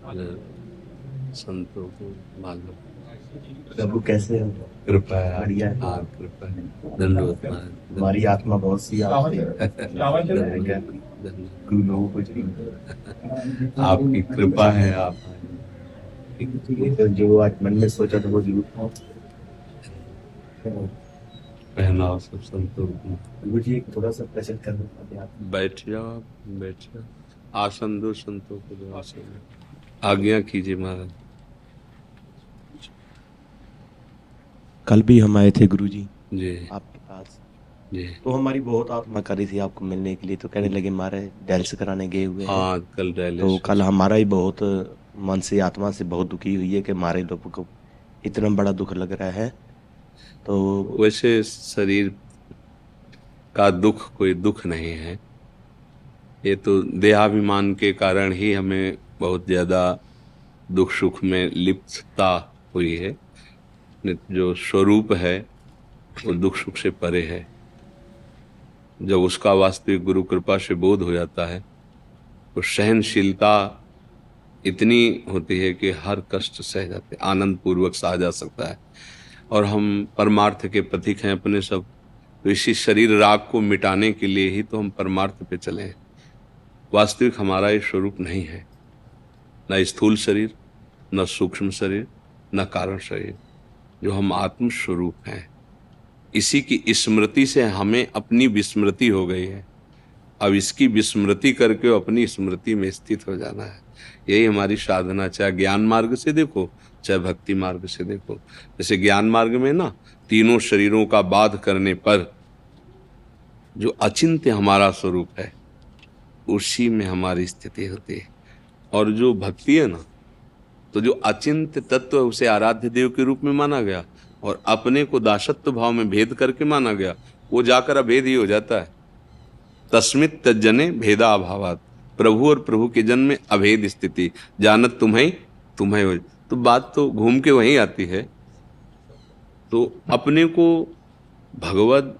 संतों को मालूम। प्रभु कैसे हो? कृपा है बढ़िया है। हाँ कृपा है। धन्यवाद महाराज, हमारी आत्मा बहुत सी आपसे धन्यवाद। गुरु लोगों को चाहिए। आपकी कृपा है, आप ये तो जो आज मन में सोचा था वो जरूर पहनाओ सब संतों को। गुरु जी एक थोड़ा सा प्रश्न कर दो आप। बैठ जाओ आप, बैठ जाओ। आसन दो संतों को, दो आसन। आज्ञा कीजिए महाराज। कल भी हम आए थे गुरु जी जी आपके पास, जी। तो हमारी बहुत आत्मा कर रही थी आपको मिलने के लिए, तो कहने लगे हमारे डायलिसिस कराने गए हुए हैं। हाँ कल तो डायलिसिस। कल हमारा ही बहुत मन से आत्मा से बहुत दुखी हुई है कि हमारे लोगों को इतना बड़ा दुख लग रहा है। तो वैसे शरीर का दुख कोई दुख नहीं है, ये तो देहाभिमान के कारण ही हमें बहुत ज्यादा दुख सुख में लिप्तता हुई है। जो स्वरूप है वो दुख सुख से परे है। जब उसका वास्तविक गुरु कृपा से बोध हो जाता है तो सहनशीलता इतनी होती है कि हर कष्ट सह जाते, आनंद पूर्वक सहा जा सकता है। और हम परमार्थ के प्रतीक हैं अपने सब, तो इसी शरीर राग को मिटाने के लिए ही तो हम परमार्थ पे चले हैं। वास्तविक हमारा ये स्वरूप नहीं है, न स्थूल शरीर, न सूक्ष्म शरीर, न कारण शरीर। जो हम आत्म स्वरूप हैं, इसी की स्मृति से हमें अपनी विस्मृति हो गई है। अब इसकी विस्मृति करके अपनी स्मृति में स्थित हो जाना है। यही हमारी साधना, चाहे ज्ञान मार्ग से देखो चाहे भक्ति मार्ग से देखो। जैसे ज्ञान मार्ग में ना, तीनों शरीरों का बाध करने पर जो अचिंत्य हमारा स्वरूप है उसी में हमारी स्थिति होती है। और जो भक्ति है ना, तो जो अचिंत्य तत्व है उसे आराध्य देव के रूप में माना गया और अपने को दासत्व भाव में भेद करके माना गया, वो जाकर अभेद ही हो जाता है। तस्मित तज्जने भेदा अभावात, प्रभु और प्रभु के जन्म में अभेद स्थिति, जानत तुम्हें तुम्हें हो। तो बात तो घूम के वहीं आती है। तो अपने को भगवत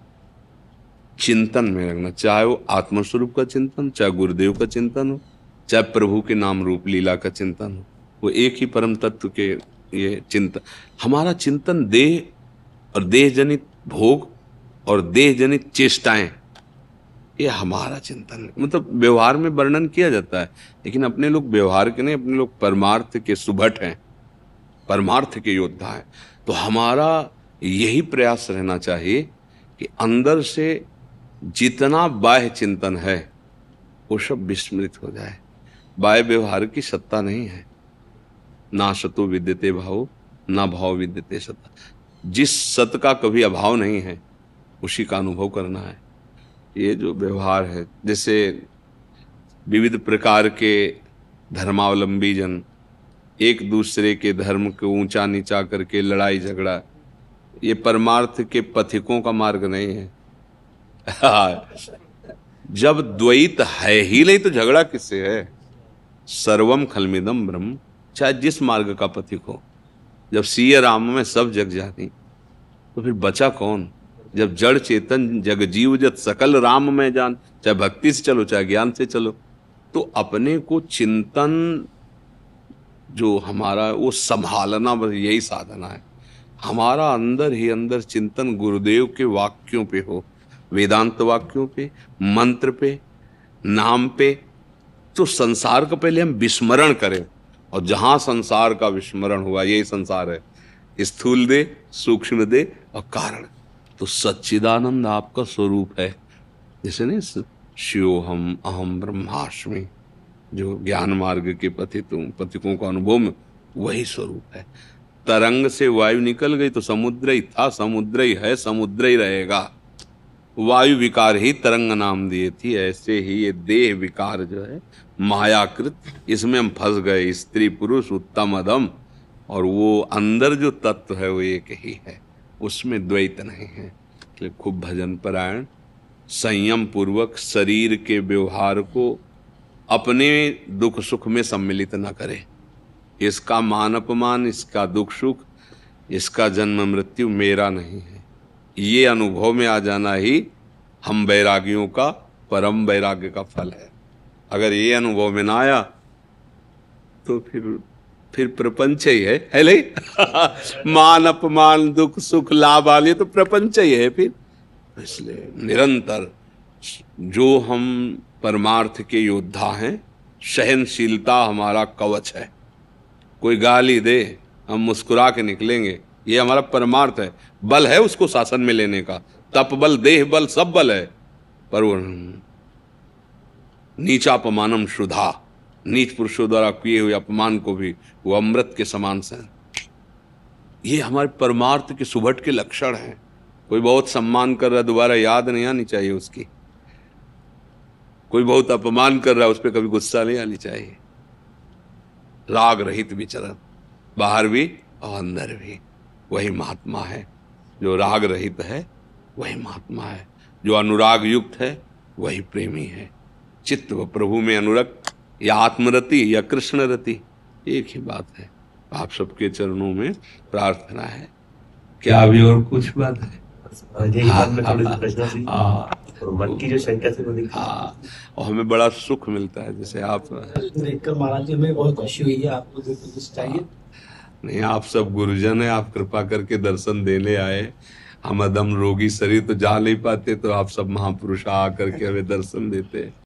चिंतन में रखना, चाहे वो आत्मस्वरूप का चिंतन, चाहे गुरुदेव का चिंतन हो, चाहे प्रभु के नाम रूप लीला का चिंतन हो, वो एक ही परम तत्व के ये चिंतन। हमारा चिंतन देह और देह जनित भोग और देह जनित चेष्टाएं, ये हमारा चिंतन है। मतलब व्यवहार में वर्णन किया जाता है, लेकिन अपने लोग व्यवहार के नहीं, अपने लोग परमार्थ के सुभट हैं, परमार्थ के योद्धा हैं। तो हमारा यही प्रयास रहना चाहिए कि अंदर से जितना बाह्य चिंतन है वो सब विस्मृत हो जाए। बाह्य व्यवहार की सत्ता नहीं है। ना सतो विद्यते भाव, ना भाव विद्यते सत्ता। जिस सत का कभी अभाव नहीं है उसी का अनुभव करना है। ये जो व्यवहार है, जैसे विविध प्रकार के धर्मावलंबी जन एक दूसरे के धर्म को ऊंचा नीचा करके लड़ाई झगड़ा, ये परमार्थ के पथिकों का मार्ग नहीं है। जब द्वैत है ही नहीं तो झगड़ा किससे है। सर्वम खलमिदम ब्रह्म, चाहे जिस मार्ग का पथिक हो। जब सिय राम में सब जग जानी तो फिर बचा कौन। जब जड़ चेतन जग जीव जत सकल राम में जान, चाहे भक्ति से चलो चाहे ज्ञान से चलो। तो अपने को चिंतन जो हमारा वो संभालना, बस यही साधना है। हमारा अंदर ही अंदर चिंतन गुरुदेव के वाक्यों पे हो, वेदांत वाक्यों पे, मंत्र पे, नाम पे। तो संसार का पहले हम विस्मरण करें, और जहां संसार का विस्मरण हुआ यही संसार है, स्थूल दे, सूक्ष्म दे और कारण। तो सच्चिदानंद आपका स्वरूप है। जैसे नहीं, शिवोहम अहम ब्रह्मास्मि, जो ज्ञान मार्ग के पथिकों का अनुभव में वही स्वरूप है। तरंग से वायु निकल गई तो समुद्र ही था, समुद्र ही है, समुद्र ही रहेगा। वायु विकार ही तरंग नाम दिए थी। ऐसे ही ये देह विकार जो है मायाकृत, इसमें हम फंस गए, स्त्री पुरुष उत्तम अधम। और वो अंदर जो तत्व है वो एक ही है, उसमें द्वैत नहीं है। इसलिए खूब भजन परायण, संयम पूर्वक शरीर के व्यवहार को अपने दुख सुख में सम्मिलित न करे। इसका मान अपमान, इसका दुख सुख, इसका जन्म मृत्यु मेरा नहीं है, ये अनुभव में आ जाना ही हम वैरागियों का परम वैराग्य का फल है। अगर ये अनुभव में ना आया तो फिर प्रपंच ही है नहीं? मान अपमान दुख सुख लाभ आने तो प्रपंच ही है फिर। इसलिए निरंतर जो हम परमार्थ के योद्धा हैं, सहनशीलता हमारा कवच है। कोई गाली दे हम मुस्कुरा के निकलेंगे, ये हमारा परमार्थ है। बल है उसको शासन में लेने का, तप बल देह बल सब बल है, पर वो नीचापमानम शुद्धा, नीच पुरुषों द्वारा किए हुए अपमान को भी वो अमृत के समान सहन, ये हमारे परमार्थ के सुभट के लक्षण हैं। कोई बहुत सम्मान कर रहा है, दोबारा याद नहीं आनी चाहिए उसकी। कोई बहुत अपमान कर रहा है, उस पर कभी गुस्सा नहीं आनी चाहिए। राग रहित विचरण, बाहर भी और अंदर भी, वही महात्मा है। जो राग रहित है वही महात्मा है, जो अनुराग युक्त है वही प्रेमी है। चित्त व प्रभु में अनुरक्त, या आत्मरति या कृष्ण रति, एक ही बात है। आप सबके चरणों में प्रार्थना है। क्या अभी और कुछ बात है? मन की जो शंका थी वो दिखी। और हमें बड़ा सुख मिलता है, जैसे आप देखकर महाराज जी में बहुत खुशी हुई है। आपको जो कुछ चाहिए नहीं, आप सब गुरुजन है, आप कृपा करके दर्शन देने आए। हम अदम रोगी शरीर तो जा नहीं पाते, तो आप सब महापुरुष आ करके हमें दर्शन देते हैं।